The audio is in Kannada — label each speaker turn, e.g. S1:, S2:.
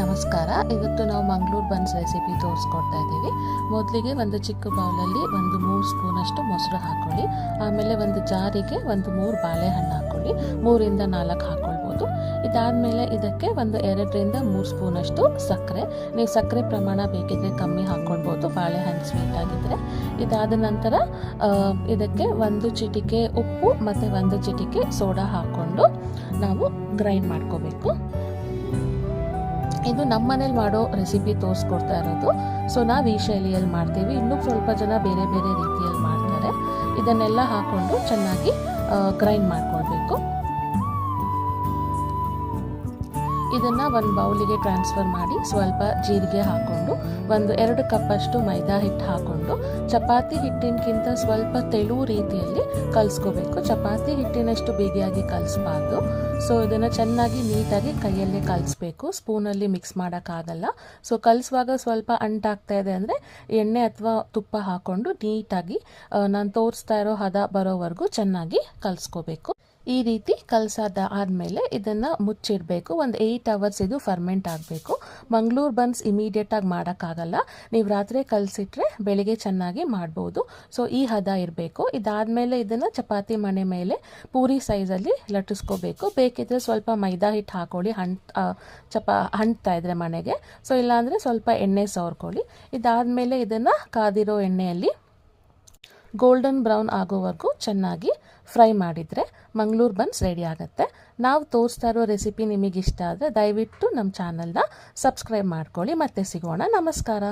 S1: ನಮಸ್ಕಾರ. ಇವತ್ತು ನಾವು ಮಂಗಳೂರು ಬನ್ಸ್ ರೆಸಿಪಿ ತೋರಿಸ್ಕೊಡ್ತಾ ಇದ್ದೀವಿ. ಮೊದಲಿಗೆ ಒಂದು ಚಿಕ್ಕ ಬೌಲಲ್ಲಿ ಒಂದು 3 ಸ್ಪೂನಷ್ಟು ಮೊಸರು ಹಾಕ್ಕೊಳ್ಳಿ. ಆಮೇಲೆ ಒಂದು ಜಾರಿಗೆ ಒಂದು 3 ಬಾಳೆಹಣ್ಣು ಹಾಕ್ಕೊಳ್ಳಿ. 3 ಇಂದ 4 ಹಾಕ್ಕೊಳ್ಬೋದು. ಇದಾದಮೇಲೆ ಇದಕ್ಕೆ ಒಂದು 2 ರಿಂದ 3 ಸ್ಪೂನಷ್ಟು ಸಕ್ಕರೆ. ನೀವು ಸಕ್ಕರೆ ಪ್ರಮಾಣ ಬೇಕಿದ್ರೆ ಕಮ್ಮಿ ಹಾಕ್ಕೊಳ್ಬೋದು, ಬಾಳೆಹಣ್ಣು ಸ್ವೀಟ್ ಆಗಿದ್ದರೆ. ಇದಾದ ನಂತರ ಇದಕ್ಕೆ 1 ಚಿಟಿಕೆ ಉಪ್ಪು ಮತ್ತು 1 ಚಿಟಿಕೆ ಸೋಡಾ ಹಾಕ್ಕೊಂಡು ನಾವು ಗ್ರೈಂಡ್ ಮಾಡ್ಕೋಬೇಕು. ಇದು ನಮ್ಮ ಮನೇಲಿ ಮಾಡೋ ರೆಸಿಪಿ ತೋರಿಸ್ಕೊಡ್ತಾ ಇರೋದು. ಸೊ ನಾವು ಈ ಶೈಲಿಯಲ್ಲಿ ಮಾಡ್ತೀವಿ. ಇನ್ನೂ ಸ್ವಲ್ಪ ಜನ ಬೇರೆ ಬೇರೆ ರೀತಿಯಲ್ಲಿ ಮಾಡ್ತಾರೆ. ಇದನ್ನೆಲ್ಲ ಹಾಕ್ಕೊಂಡು ಚೆನ್ನಾಗಿ ಗ್ರೈಂಡ್ ಮಾಡ್ಕೊಳ್ಬೇಕು. ಇದನ್ನು ಒಂದು ಬೌಲಿಗೆ ಟ್ರಾನ್ಸ್ಫರ್ ಮಾಡಿ ಸ್ವಲ್ಪ ಜೀರಿಗೆ ಹಾಕ್ಕೊಂಡು 1-2 ಕಪ್ಪಷ್ಟು ಮೈದಾ ಹಿಟ್ಟು ಹಾಕ್ಕೊಂಡು ಚಪಾತಿ ಹಿಟ್ಟಿನಕ್ಕಿಂತ ಸ್ವಲ್ಪ ತೆಳು ರೀತಿಯಲ್ಲಿ ಕಲಿಸ್ಕೋಬೇಕು. ಚಪಾತಿ ಹಿಟ್ಟಿನಷ್ಟು ಬಿಗಿಯಾಗಿ ಕಲಿಸ್ಬಾರ್ದು. ಸೊ ಇದನ್ನು ಚೆನ್ನಾಗಿ ನೀಟಾಗಿ ಕೈಯಲ್ಲೇ ಕಲಿಸ್ಬೇಕು. ಸ್ಪೂನಲ್ಲಿ ಮಿಕ್ಸ್ ಮಾಡೋಕ್ಕಾಗಲ್ಲ. ಸೊ ಕಲಿಸುವಾಗ ಸ್ವಲ್ಪ ಅಂಟಾಗ್ತಾ ಇದೆ ಅಂದರೆ ಎಣ್ಣೆ ಅಥವಾ ತುಪ್ಪ ಹಾಕ್ಕೊಂಡು ನೀಟಾಗಿ ನಾನು ತೋರಿಸ್ತಾ ಇರೋ ಹದ ಬರೋವರೆಗೂ ಚೆನ್ನಾಗಿ ಕಲಿಸ್ಕೋಬೇಕು. ಈ ರೀತಿ ಕಲಸಾದ ಆದಮೇಲೆ ಇದನ್ನು ಮುಚ್ಚಿಡಬೇಕು. ಒಂದು 8 ಅವರ್ಸ್ ಇದು ಫರ್ಮೆಂಟ್ ಆಗಬೇಕು. ಮಂಗಳೂರು ಬನ್ಸ್ ಇಮಿಡಿಯೇಟಾಗಿ ಮಾಡೋಕ್ಕಾಗಲ್ಲ. ನೀವು ರಾತ್ರಿ ಕಲಸಿಟ್ರೆ ಬೆಳಿಗ್ಗೆ ಚೆನ್ನಾಗಿ ಮಾಡ್ಬೋದು. ಸೊ ಈ ಹದ ಇರಬೇಕು. ಇದಾದಮೇಲೆ ಇದನ್ನು ಚಪಾತಿ ಮಣೆ ಮೇಲೆ ಪೂರಿ ಸೈಜಲ್ಲಿ ಲಟ್ಟಿಸ್ಕೋಬೇಕು. ಬೇಕಿದ್ರೆ ಸ್ವಲ್ಪ ಮೈದಾ ಹಿಟ್ಟು ಹಾಕ್ಕೊಳ್ಳಿ, ಹಂಟ್ತಾ ಇದ್ರೆ ಮನೆಗೆ. ಸೊ ಇಲ್ಲಾಂದರೆ ಸ್ವಲ್ಪ ಎಣ್ಣೆ ಸವರ್ಕೊಳ್ಳಿ. ಇದಾದಮೇಲೆ ಇದನ್ನು ಕಾದಿರೋ ಎಣ್ಣೆಯಲ್ಲಿ ಗೋಲ್ಡನ್ ಬ್ರೌನ್ ಆಗೋವರೆಗೂ ಚೆನ್ನಾಗಿ ಫ್ರೈ ಮಾಡಿದರೆ ಮಂಗಳೂರು ಬನ್ಸ್ ರೆಡಿ ಆಗುತ್ತೆ. ನಾವು ತೋರಿಸ್ತಾ ಇರೋ ರೆಸಿಪಿ ನಿಮಗೆ ಇಷ್ಟ ಆದರೆ ದಯವಿಟ್ಟು ನಮ್ಮ ಚಾನಲ್ನ ಸಬ್ಸ್ಕ್ರೈಬ್ ಮಾಡ್ಕೊಳ್ಳಿ. ಮತ್ತೆ ಸಿಗೋಣ. ನಮಸ್ಕಾರ.